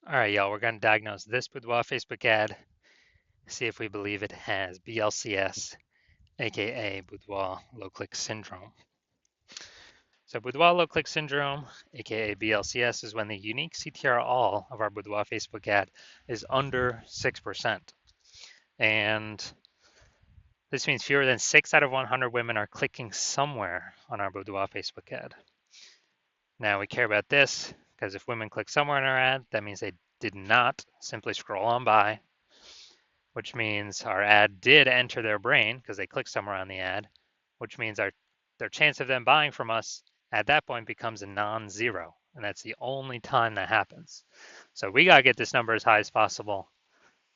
All right, y'all, we're going to diagnose this Boudoir Facebook ad, see if we believe it has BLCS, aka Boudoir low click syndrome. So, Boudoir low click syndrome, aka BLCS, is when the unique CTR all of our Boudoir Facebook ad is under 6%. And this means fewer than 6 out of 100 women are clicking somewhere on our Boudoir Facebook ad. Now, we care about this because if women click somewhere in our ad, that means they did not simply scroll on by, which means our ad did enter their brain because they clicked somewhere on the ad, which means their chance of them buying from us at that point becomes a non-zero. And that's the only time that happens. So we got to get this number as high as possible.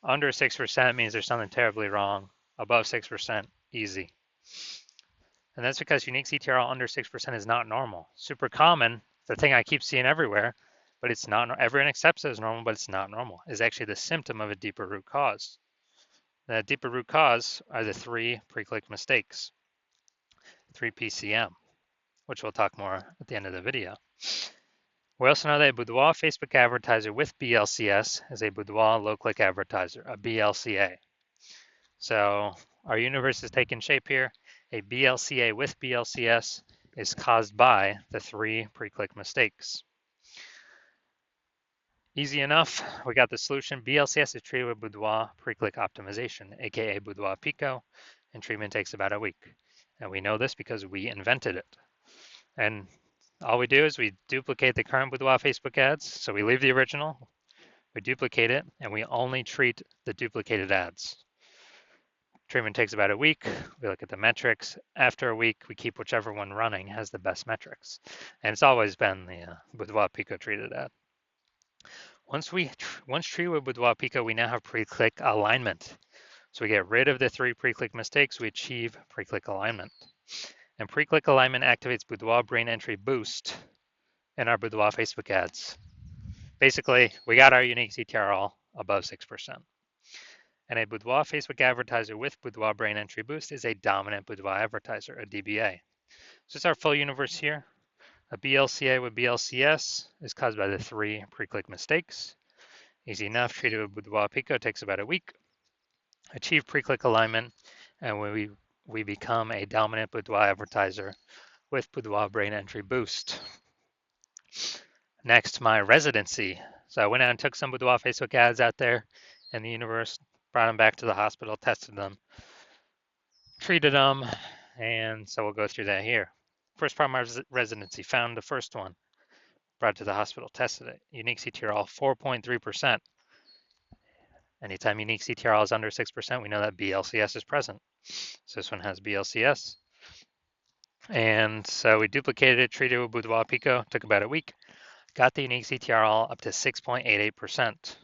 Under 6% means there's something terribly wrong. Above 6%, easy. And that's because unique CTRL under 6% is not normal. Super common, the thing I keep seeing everywhere, but it's not, everyone accepts it as normal, but it's not normal. It's actually the symptom of a deeper root cause. The deeper root cause are the 3 pre-click mistakes, 3 PCM, which we'll talk more at the end of the video. We also know that a Boudoir Facebook advertiser with BLCS is a Boudoir low-click advertiser, a BLCA. So our universe is taking shape here. A BLCA with BLCS is caused by the 3 pre-click mistakes. Easy enough, we got the solution. BLCS is treated with Boudoir pre-click optimization, aka Boudoir PCO, and treatment takes about a week. And we know this because we invented it. And all we do is we duplicate the current Boudoir Facebook ads. So we leave the original, we duplicate it, and we only treat the duplicated ads. Treatment takes about a week. We look at the metrics. After a week, we keep whichever one running has the best metrics. And it's always been the Boudoir PCO treated ad. Once treated with Boudoir PCO, we now have pre-click alignment. So we get rid of the 3 pre-click mistakes, we achieve pre-click alignment. And pre-click alignment activates Boudoir brain entry boost in our Boudoir Facebook ads. Basically, we got our unique CTR all above 6%. And a Boudoir Facebook advertiser with Boudoir brain entry boost is a dominant Boudoir advertiser, a DBA. So it's our full universe here. A BLCA with BLCS is caused by the 3 pre-click mistakes. Easy enough, treated with Boudoir PCO takes about a week. Achieve pre-click alignment, and we become a dominant Boudoir advertiser with Boudoir brain entry boost. Next, my residency. So I went out and took some Boudoir Facebook ads out there in the universe, brought them back to the hospital, tested them, treated them, and so we'll go through that here. First part of my residency, found the first one, brought it to the hospital, tested it. Unique CTRL 4.3%. Anytime unique CTRL is under 6%, we know that BLCS is present. So this one has BLCS. And so we duplicated it, treated it with Boudoir PCO, took about a week, got the unique CTRL up to 6.88%.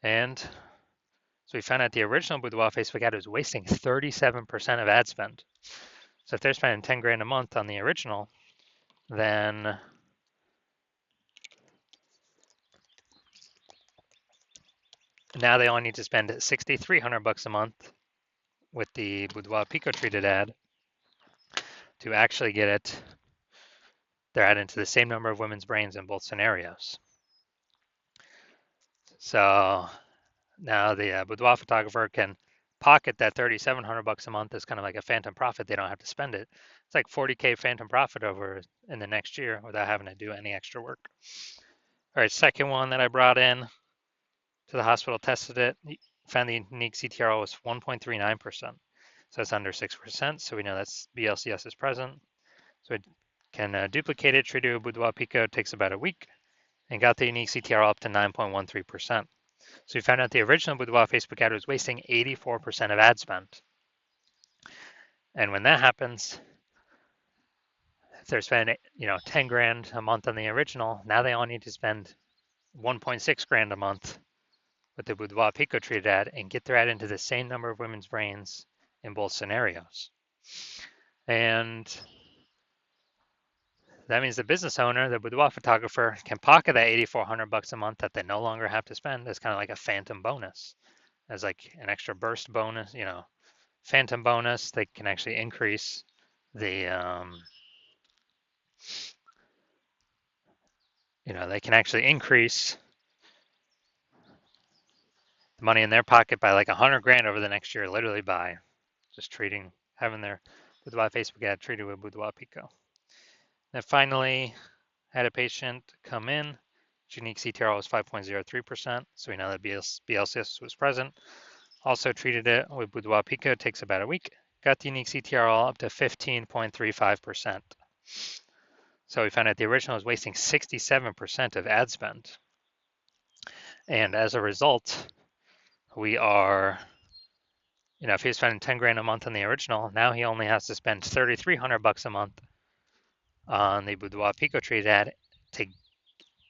And so we found out the original Boudoir Facebook ad was wasting 37% of ad spend. So if they're spending 10 grand a month on the original, then now they only need to spend $6,300 a month with the Boudoir PCO treated ad to actually get their ad into the same number of women's brains in both scenarios. So now the Boudoir photographer can pocket that $3,700 a month as kind of like a phantom profit. They don't have to spend it. It's like 40K phantom profit over in the next year without having to do any extra work. All right, second one that I brought in to the hospital, tested it, found the unique CTRL was 1.39%. So it's under 6%. So we know that's BLCS is present. So it can duplicate it, treat it with Boudoir PCO, takes about a week, and got the unique CTRL up to 9.13%. So we found out the original Boudoir Facebook ad was wasting 84% of ad spend. And when that happens, if they're spending 10 grand a month on the original, now they all need to spend 1.6 grand a month with the Boudoir PCO treated ad and get their ad into the same number of women's brains in both scenarios. And that means the business owner, the Boudoir photographer, can pocket that $8,400 a month that they no longer have to spend as kind of like a phantom bonus, as like an extra burst bonus, phantom bonus. They can actually increase the, they can actually increase money in their pocket by like 100 grand over the next year, literally by just having their Boudoir Facebook ad treated with Boudoir PCO. Then finally, had a patient come in. Unique CTRL was 5.03%, so we know that BLCS was present. Also treated it with Boudoir PCO. It takes about a week. Got the unique CTRL up to 15.35%. So we found out the original was wasting 67% of ad spend. And as a result, we are, if he was spending 10 grand a month on the original, now he only has to spend 3,300 bucks a month on the Boudoir PCO treated ad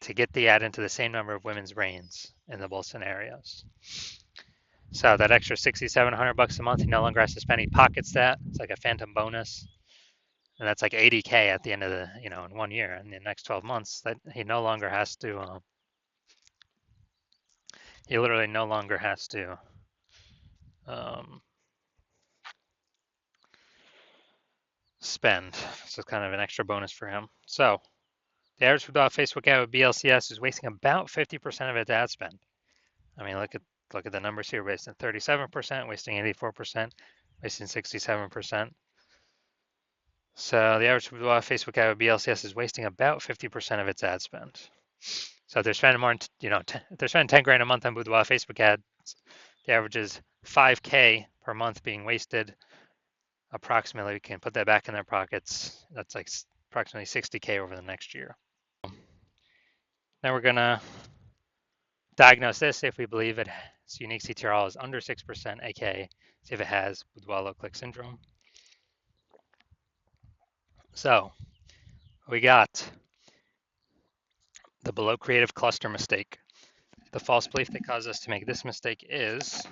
to get the ad into the same number of women's brains in the both scenarios. So that extra 6,700 bucks a month, he no longer has to spend. He pockets that. It's like a phantom bonus. And that's like 80K at the end of the, in 1 year, in the next 12 months, that he no longer has to, he literally no longer has to spend. So it's kind of an extra bonus for him. So the average Facebook ad with BLCS is wasting about 50% of its ad spend. I mean, look at the numbers here, wasting 37%, wasting 84%, wasting 67%. So the average Facebook ad with BLCS is wasting about 50% of its ad spend. So if they're spending more, if they're spending 10 grand a month on Boudoir Facebook ads, the average is 5K per month being wasted. Approximately, we can put that back in their pockets. That's like approximately 60K over the next year. Now we're gonna diagnose this if we believe its unique CTRL is under 6%, aka see if it has Boudoir low-click syndrome. So we got the below creative cluster mistake. The false belief that caused us to make this mistake is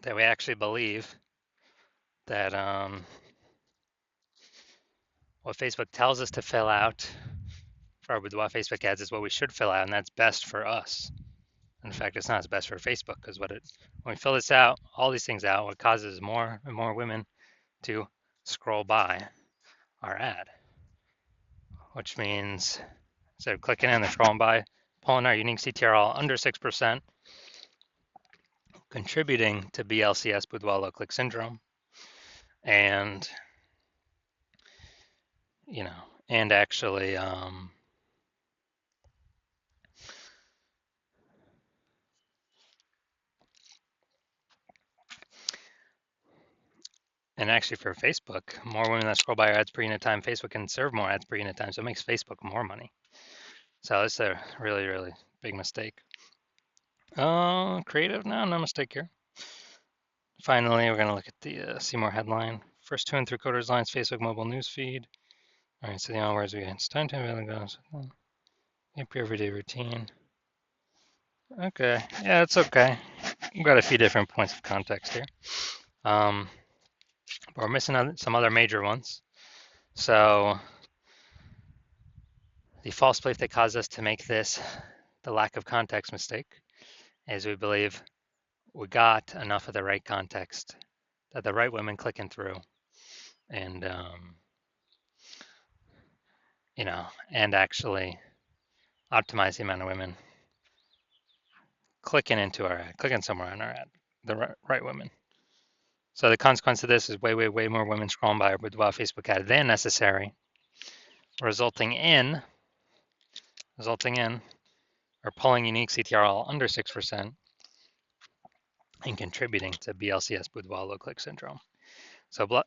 that we actually believe that what Facebook tells us to fill out for our Boudoir Facebook ads is what we should fill out, and that's best for us. In fact, it's not as best for Facebook, because when we fill this out, all these things out, what causes more and more women to scroll by our ad, which means instead of clicking in, they're scrolling by, pulling our unique CTRL under 6%, contributing to BLCS, Boudoir low-click syndrome, and and actually and actually for Facebook, more women that scroll by our ads per unit time, Facebook can serve more ads per unit time, so it makes Facebook more money. So it's a really, really big mistake. Creative, no mistake here. Finally, we're gonna look at the see more headline. First 2 and 3/4 lines, Facebook mobile news feed. All right, so the only words we get, it's time to really go. Your everyday routine. Okay, yeah, it's okay. We've got a few different points of context here. But we're missing some other major ones. So the false belief that caused us to make this the lack of context mistake is we believe we got enough of the right context that the right women clicking through and and actually optimize the amount of women clicking into our ad, clicking somewhere on our ad, the right women. So the consequence of this is way more women scrolling by our Boudoir Facebook ad than necessary, resulting in or pulling unique CTRL under 6% and contributing to BLCS, Boudoir low-click syndrome. So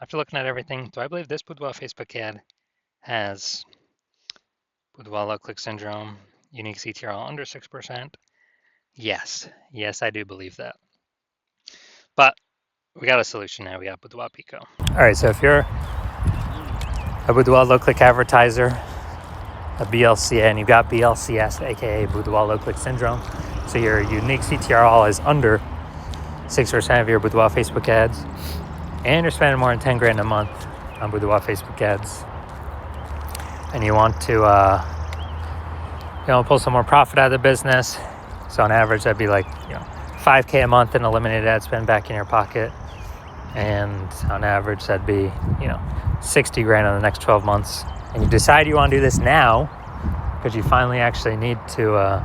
after looking at everything, do I believe this Boudoir Facebook ad has Boudoir low-click syndrome, unique CTRL under 6%? Yes, I do believe that. But we got a solution now. We got Boudoir PCO. All right, so if you're a Boudoir low-click advertiser, a BLCA, and you've got BLCS, aka Boudoir low-click syndrome, so your unique CTRL is under 6% of your Boudoir Facebook ads, and you're spending more than 10 grand a month on Boudoir Facebook ads, and you want to pull some more profit out of the business. So on average, that'd be like 5K a month in eliminated ad spend back in your pocket, and on average that'd be 60 grand in the next 12 months. And you decide you want to do this now because you finally actually need to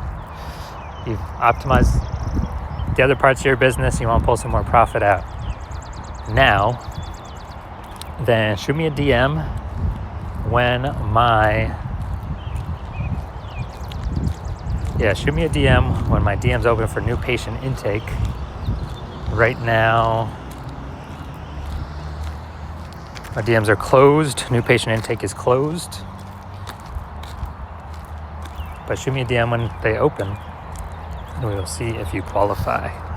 You've optimized the other parts of your business. You want to pull some more profit out now. Then shoot me a DM shoot me a DM when my DM's open for new patient intake. Right now, my DMs are closed. New patient intake is closed. But shoot me a DM when they open, and we will see if you qualify.